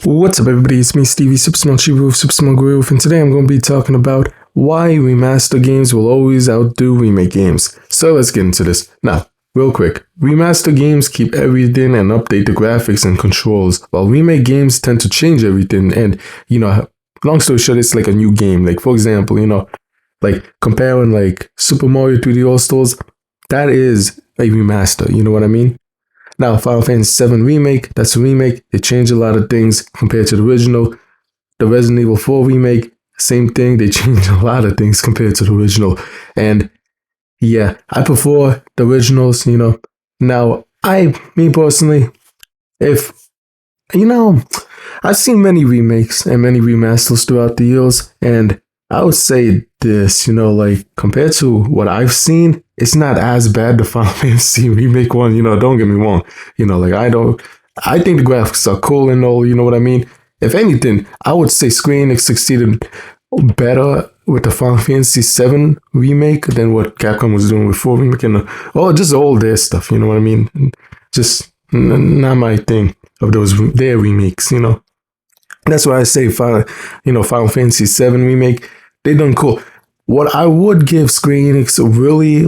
What's up, everybody? It's me, Stevie, Supersmallchibiwolf, Supersmallchibiwolf, and today I'm going to be talking about why remaster games will always outdo remake games. So let's get into this. Now, real quick, remaster games keep everything and update the graphics and controls, while remake games tend to change everything and, long story short, it's like a new game. Like, for example, like comparing like Super Mario 3D All-Stars, that is a remaster, you know what I mean? Now, Final Fantasy VII Remake, that's a remake. They changed a lot of things compared to the original. The Resident Evil 4 Remake, same thing. They changed a lot of things compared to the original. And yeah, I prefer the originals, Now, me personally, I've seen many remakes and many remasters throughout the years, and I would say this, like compared to what I've seen, it's not as bad the Final Fantasy Remake one, don't get me wrong. I think the graphics are cool and all, you know what I mean? If anything, I would say Square Enix succeeded better with the Final Fantasy VII Remake than what Capcom was doing with 4 Remake and just all their stuff, you know what I mean? Just not my thing of their remakes, That's why I say Final Fantasy VII Remake, they done cool. What I would give Square Enix really,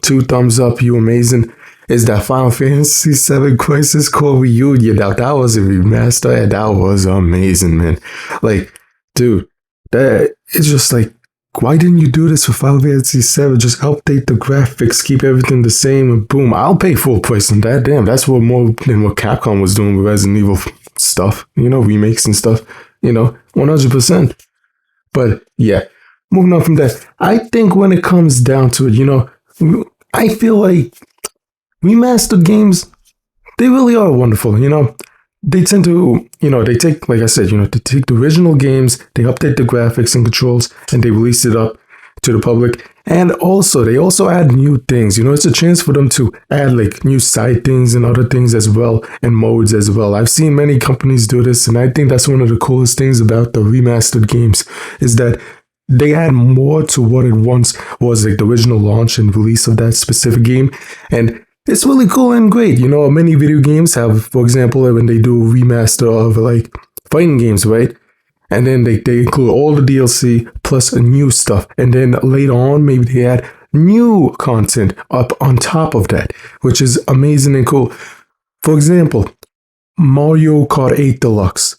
2 thumbs up, you amazing, is that Final Fantasy VII Crisis Core Reunion. That was a remaster, and that was amazing, man. Like, dude, it's just like, why didn't you do this for Final Fantasy VII? Just update the graphics, keep everything the same, and boom, I'll pay full price on that. Damn, that's more than what Capcom was doing with Resident Evil stuff, remakes and stuff, 100%. But yeah, moving on from that, I think when it comes down to it, I feel like remastered games, they really are wonderful, They tend to, they take, like I said, they take the original games, they update the graphics and controls, and they release it up to the public. And also, they also add new things, it's a chance for them to add like new side things and other things as well, and modes as well. I've seen many companies do this, and I think that's one of the coolest things about the remastered games, is that they add more to what it once was, like the original launch and release of that specific game. And it's really cool and great. Many video games have, for example, when they do a remaster of like fighting games, right? And then they include all the DLC plus new stuff. And then later on, maybe they add new content up on top of that, which is amazing and cool. For example, Mario Kart 8 Deluxe,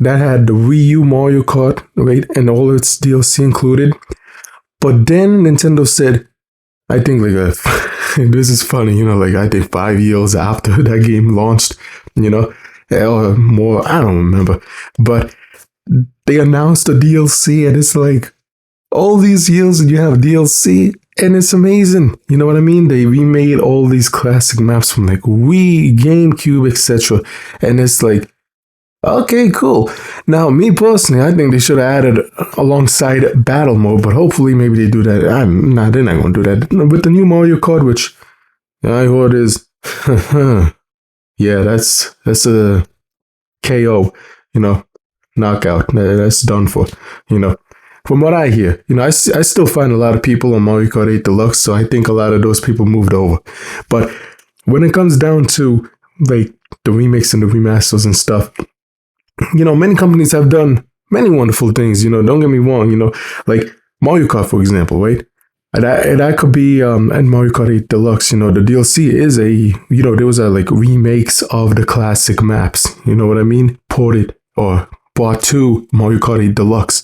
that had the Wii U Mario Kart, right? And all its DLC included. But then Nintendo said, I think this is funny, I think 5 years after that game launched, or more, I don't remember. But they announced the DLC, and it's like, all these years and you have DLC, and it's amazing. You know what I mean? They remade all these classic maps from like Wii, GameCube, etc. And it's like, okay, cool. Now, me personally, I think they should have added alongside battle mode, but hopefully maybe they do that. They're not going to do that. With the new Mario Kart, which I heard is, yeah, that's a KO, knockout. That's done for, From what I hear, I still find a lot of people on Mario Kart 8 Deluxe, so I think a lot of those people moved over. But when it comes down to, like, the remakes and the remasters and stuff, many companies have done many wonderful things, don't get me wrong, like Mario Kart, for example, right? And that could be, and Mario Kart 8 Deluxe, the DLC is those are like remakes of the classic maps, you know what I mean? Ported or brought to Mario Kart 8 Deluxe,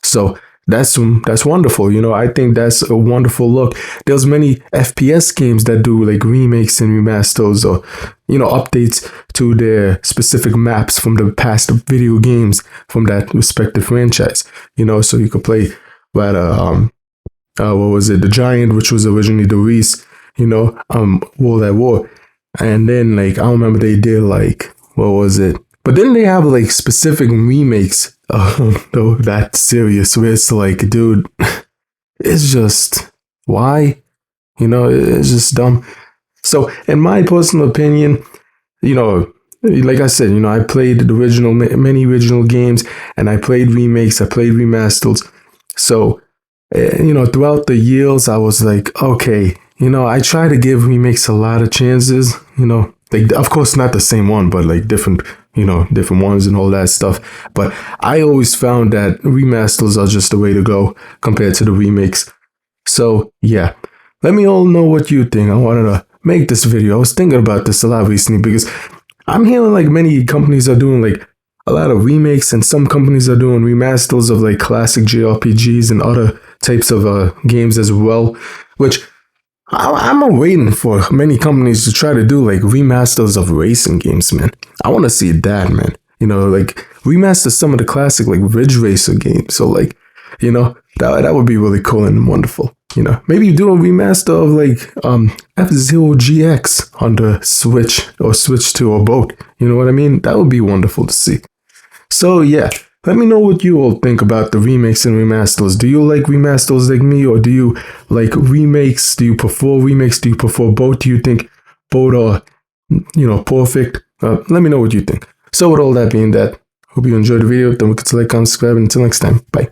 So that's wonderful, I think that's a wonderful look. There's many FPS games that do like remakes and remasters or, updates to their specific maps from the past video games from that respective franchise, so you could play what was it? The Giant, which was originally the Reese, World at War. And then like, I don't remember, they did like, what was it? But then they have like specific remakes of that series where it's like, dude, it's just, why? It's just dumb. So in my personal opinion, like I said, I played the many original games, and I played remakes, I played remasters. So, throughout the years, I was like, okay, I try to give remakes a lot of chances, Like, of course, not the same one, but like different, different ones and all that stuff. But I always found that remasters are just the way to go compared to the remakes. So yeah, let me all know what you think. I wanted to make this video. I was thinking about this a lot recently because I'm hearing like many companies are doing like a lot of remakes, and some companies are doing remasters of like classic JRPGs and other types of games as well, which I'm waiting for many companies to try to do like remasters of racing games, man. I want to see that, man. Like remaster some of the classic like Ridge Racer games. So like, that would be really cool and wonderful. Maybe do a remaster of like F-Zero GX on the Switch or Switch 2 or both. You know what I mean? That would be wonderful to see. So yeah, let me know what you all think about the remakes and remasters. Do you like remasters like me, or do you like remakes? Do you prefer remakes? Do you prefer both? Do you think both are, perfect? Let me know what you think. So with all that being that, hope you enjoyed the video. Don't forget to like, comment, subscribe, and until next time, bye.